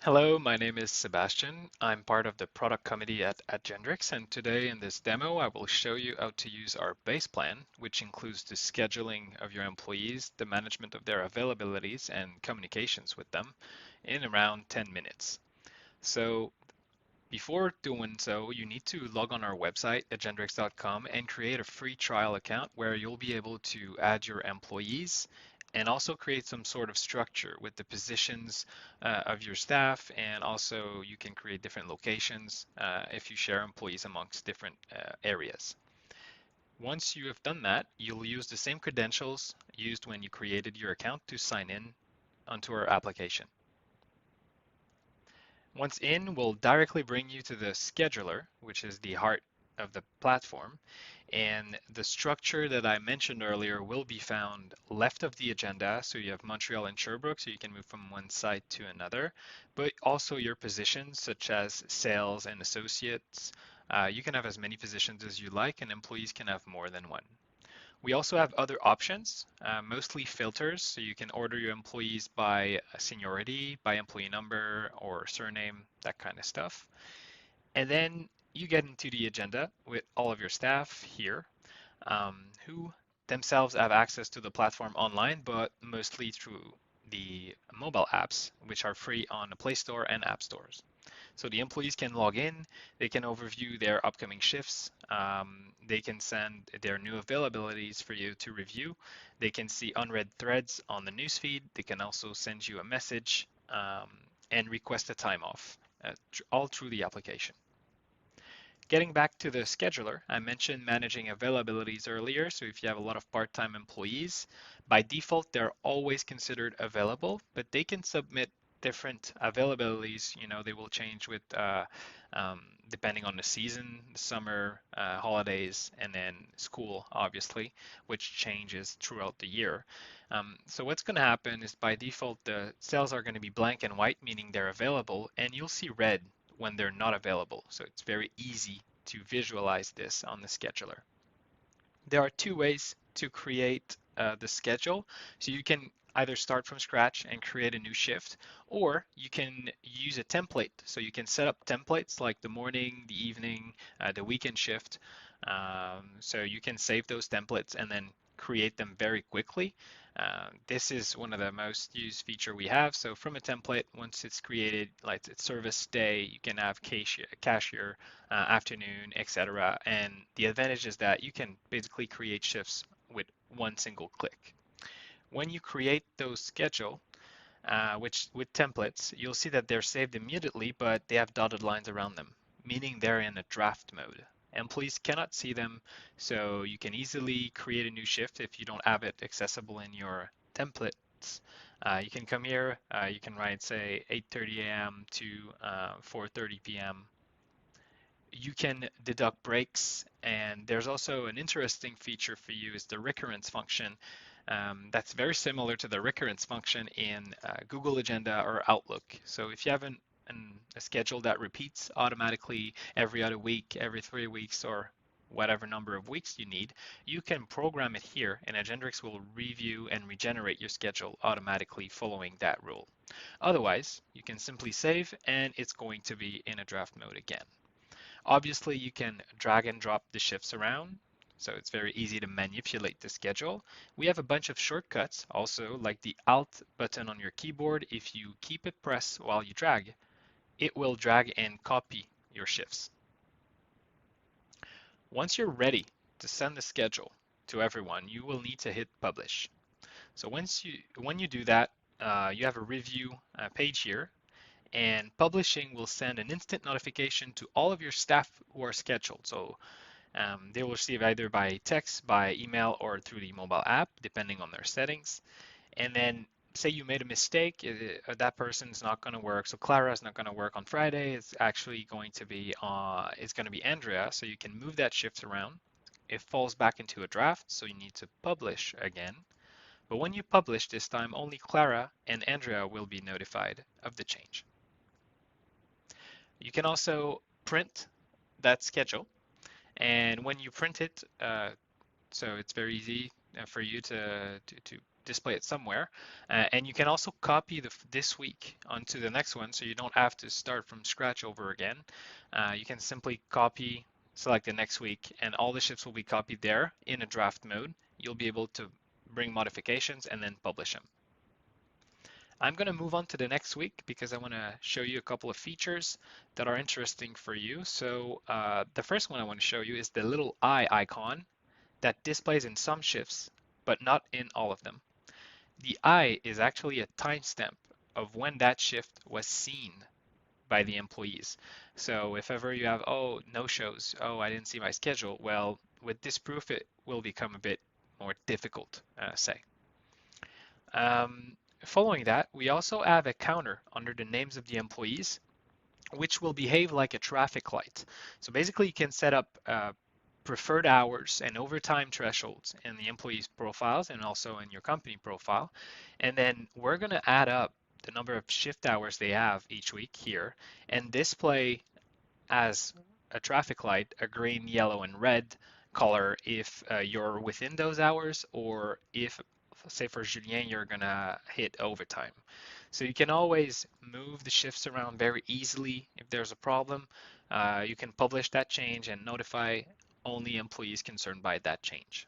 Hello, my name is Sebastian. I'm part of the product committee at Agendrix, and today in this demo, I will show you how to use our base plan, which includes the scheduling of your employees, the management of their availabilities, and communications with them in around 10 minutes. So before doing so, you need to log on our website, agendrix.com, and create a free trial account where you'll be able to add your employees and also create some sort of structure with the positions of your staff. And also, you can create different locations if you share employees amongst different areas. Once you have done that, you'll use the same credentials used when you created your account to sign in onto our application. Once in, we'll directly bring you to the scheduler, which is the heart of the platform. And the structure that I mentioned earlier will be found left of the agenda. So you have Montreal and Sherbrooke, so you can move from one site to another, but also your positions such as sales and associates. You can have as many positions as you like, and employees can have more than one. We also have other options, mostly filters, so you can order your employees by seniority, by employee number or surname, that kind of stuff. And then you get into the agenda with all of your staff here, who themselves have access to the platform online, but mostly through the mobile apps, which are free on the Play Store and App Stores. So the employees can log in, they can overview their upcoming shifts, they can send their new availabilities for you to review, they can see unread threads on the newsfeed, they can also send you a message and request a time off, all through the application. Getting back to the scheduler, I mentioned managing availabilities earlier. So if you have a lot of part-time employees, by default, they're always considered available, but they can submit different availabilities. They will change with depending on the season, the summer, holidays, and then school, obviously, which changes throughout the year. So what's going to happen is by default, the cells are going to be blank and white, meaning they're available, and you'll see red when they're not available. So it's very easy to visualize this on the scheduler. There are two ways to create the schedule. So you can either start from scratch and create a new shift, or you can use a template. So you can set up templates like the morning, the evening, the weekend shift. So you can save those templates and then create them very quickly. This is one of the most used feature we have. So from a template, once it's created, like it's service day, you can have cashier, afternoon, etc. And the advantage is that you can basically create shifts with one single click. When you create those schedule, which with templates, you'll see that they're saved immediately, but they have dotted lines around them, meaning they're in a draft mode. Employees cannot see them, so you can easily create a new shift if you don't have it accessible in your templates. You can come here, you can write, say, 8:30 a.m. to 4:30 p.m. You can deduct breaks, and there's also an interesting feature for you is the recurrence function. That's very similar to the recurrence function in Google Agenda or Outlook. So if you have a schedule that repeats automatically every other week, every 3 weeks, or whatever number of weeks you need, you can program it here, and Agendrix will review and regenerate your schedule automatically following that rule. Otherwise, you can simply save, and it's going to be in a draft mode again. Obviously, you can drag and drop the shifts around, so it's very easy to manipulate the schedule. We have a bunch of shortcuts also, like the Alt button on your keyboard. If you keep it pressed while you drag, it will drag and copy your shifts. Once you're ready to send the schedule to everyone, you will need to hit publish. So when you do that, you have a review page here, and publishing will send an instant notification to all of your staff who are scheduled. So they will receive either by text, by email, or through the mobile app, depending on their settings. And then say you made a mistake, that person's not going to work. So Clara is not going to work on Friday. It's actually going to be Andrea. So you can move that shift around. It falls back into a draft, so you need to publish again. But when you publish this time, only Clara and Andrea will be notified of the change. You can also print that schedule, and when you print it, so it's very easy for you to display it somewhere. And you can also copy this week onto the next one so you don't have to start from scratch over again. You can simply copy, select the next week, and all the shifts will be copied there in a draft mode. You'll be able to bring modifications and then publish them. I'm going to move on to the next week because I want to show you a couple of features that are interesting for you. So the first one I want to show you is the little eye icon that displays in some shifts, but not in all of them. The eye is actually a timestamp of when that shift was seen by the employees. So if ever you have, oh, no shows, oh, I didn't see my schedule, well, with this proof, it will become a bit more difficult, say. Um, Following that, we also have a counter under the names of the employees, which will behave like a traffic light. So basically, you can set up preferred hours and overtime thresholds in the employees' profiles and also in your company profile. And then we're going to add up the number of shift hours they have each week here and display as a traffic light a green, yellow, and red color if you're within those hours, or if, say for Julien, you're gonna hit overtime. So you can always move the shifts around very easily if there's a problem. You can publish that change and notify only employees concerned by that change.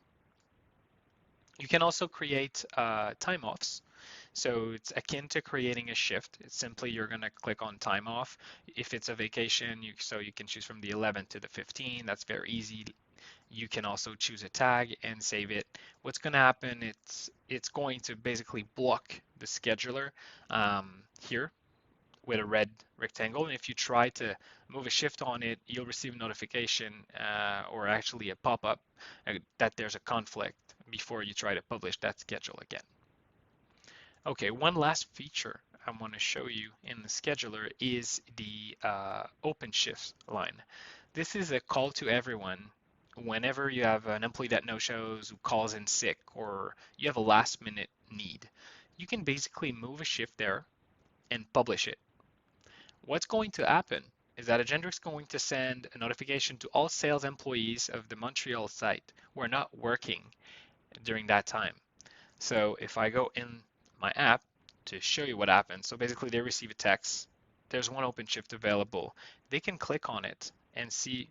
You can also create time offs. So it's akin to creating a shift. It's simply you're going to click on time off. If it's a vacation, so you can choose from the 11th to the 15th. That's very easy. You can also choose a tag and save it. What's going to happen, it's going to basically block the scheduler here with a red rectangle. And if you try to move a shift on it, you'll receive a notification or actually a pop-up that there's a conflict before you try to publish that schedule again. Okay, one last feature I want to show you in the scheduler is the Openshift line. This is a call to everyone whenever you have an employee that no-shows, who calls in sick, or you have a last-minute need. You can basically move a shift there and publish it. What's going to happen is that Agendrix is going to send a notification to all sales employees of the Montreal site who are not working during that time. So if I go in my app to show you what happens, so basically they receive a text, there's one open shift available. They can click on it and see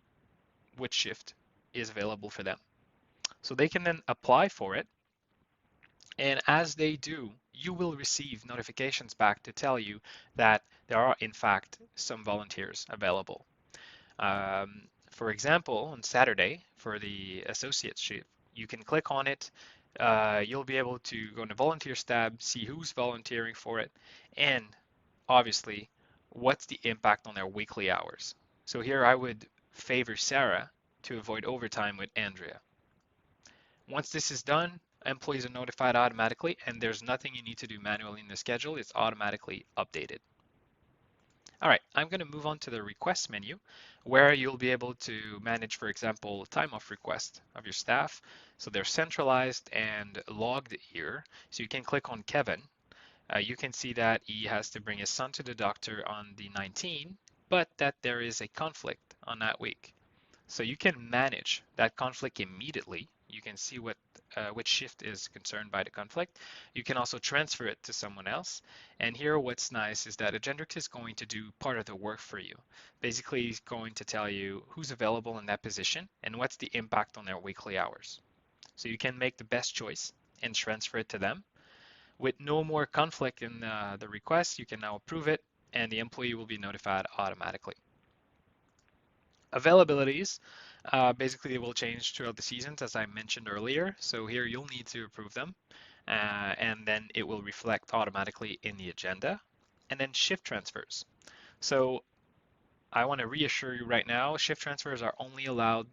which shift is available for them. So they can then apply for it. And as they do, you will receive notifications back to tell you that there are, in fact, some volunteers available. For example, on Saturday for the associate shift, you can click on it. You'll be able to go in the volunteers tab, see who's volunteering for it, and obviously, what's the impact on their weekly hours. So here I would favor Sarah to avoid overtime with Andrea. Once this is done, employees are notified automatically, and there's nothing you need to do manually in the schedule. It's automatically updated. All right, I'm going to move on to the request menu where you'll be able to manage, for example, time off requests of your staff. So they're centralized and logged here. So you can click on Kevin. You can see that he has to bring his son to the doctor on the 19th, but that there is a conflict on that week. So you can manage that conflict immediately. You can see which shift is concerned by the conflict. You can also transfer it to someone else. And here what's nice is that Agendrix is going to do part of the work for you. Basically, he's going to tell you who's available in that position and what's the impact on their weekly hours. So you can make the best choice and transfer it to them. With no more conflict in the request, you can now approve it and the employee will be notified automatically. Availabilities, basically they will change throughout the seasons as I mentioned earlier. So here you'll need to approve them and then it will reflect automatically in the agenda. And then shift transfers. So I want to reassure you right now, shift transfers are only allowed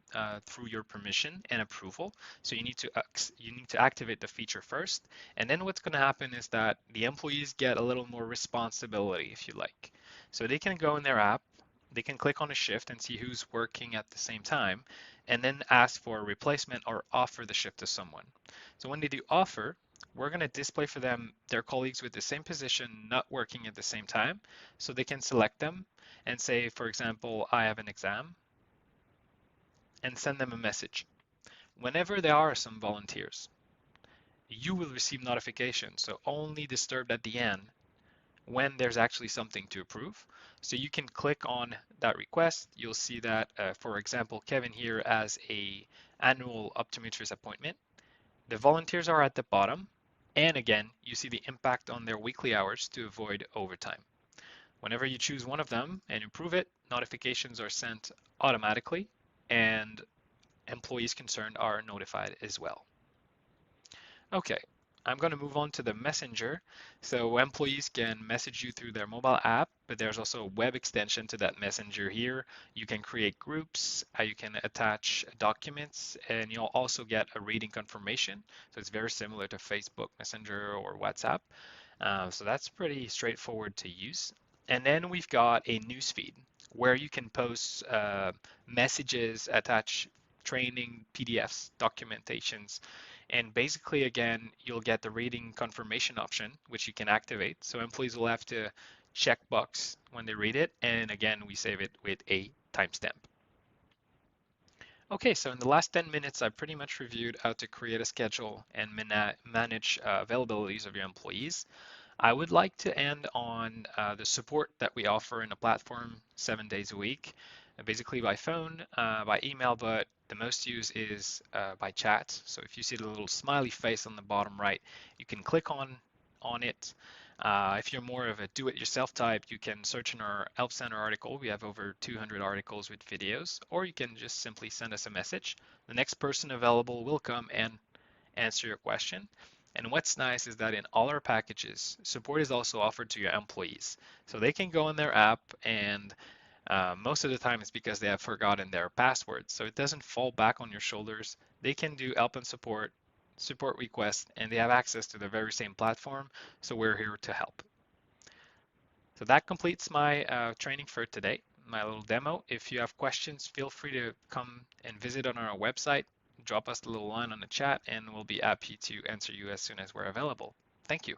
through your permission and approval. So you need to activate the feature first. And then what's going to happen is that the employees get a little more responsibility, if you like. So they can go in their app, they can click on a shift and see who's working at the same time, and then ask for a replacement or offer the shift to someone. So when they do offer, we're going to display for them their colleagues with the same position not working at the same time, so they can select them and say, for example, I have an exam, and send them a message. Whenever there are some volunteers, you will receive notifications. So only disturbed at the end when there's actually something to approve. So you can click on that request. You'll see that, for example, Kevin here has a annual optometrist appointment. The volunteers are at the bottom. And again, you see the impact on their weekly hours to avoid overtime. Whenever you choose one of them and approve it, notifications are sent automatically and employees concerned are notified as well. Okay, I'm going to move on to the messenger. So employees can message you through their mobile app, but there's also a web extension to that messenger here. You can create groups, you can attach documents, and you'll also get a reading confirmation. So it's very similar to Facebook Messenger or WhatsApp. So that's pretty straightforward to use. And then we've got a newsfeed where you can post messages, attach training, PDFs, documentations, and basically, again, you'll get the reading confirmation option, which you can activate. So employees will have to check box when they read it. And again, we save it with a timestamp. Okay, so in the last 10 minutes, I pretty much reviewed how to create a schedule and manage availabilities of your employees. I would like to end on the support that we offer in the platform 7 days a week, basically by phone, by email, but the most used is by chat. So if you see the little smiley face on the bottom right, you can click on it. If you're more of a do-it-yourself type, you can search in our Help Center article. We have over 200 articles with videos, or you can just simply send us a message. The next person available will come and answer your question. And what's nice is that in all our packages, support is also offered to your employees. So they can go in their app and most of the time it's because they have forgotten their password. So it doesn't fall back on your shoulders. They can do help and support requests, and they have access to the very same platform. So we're here to help. So that completes my training for today, my little demo. If you have questions, feel free to come and visit on our website. Drop us a little line on the chat, and we'll be happy to answer you as soon as we're available. Thank you.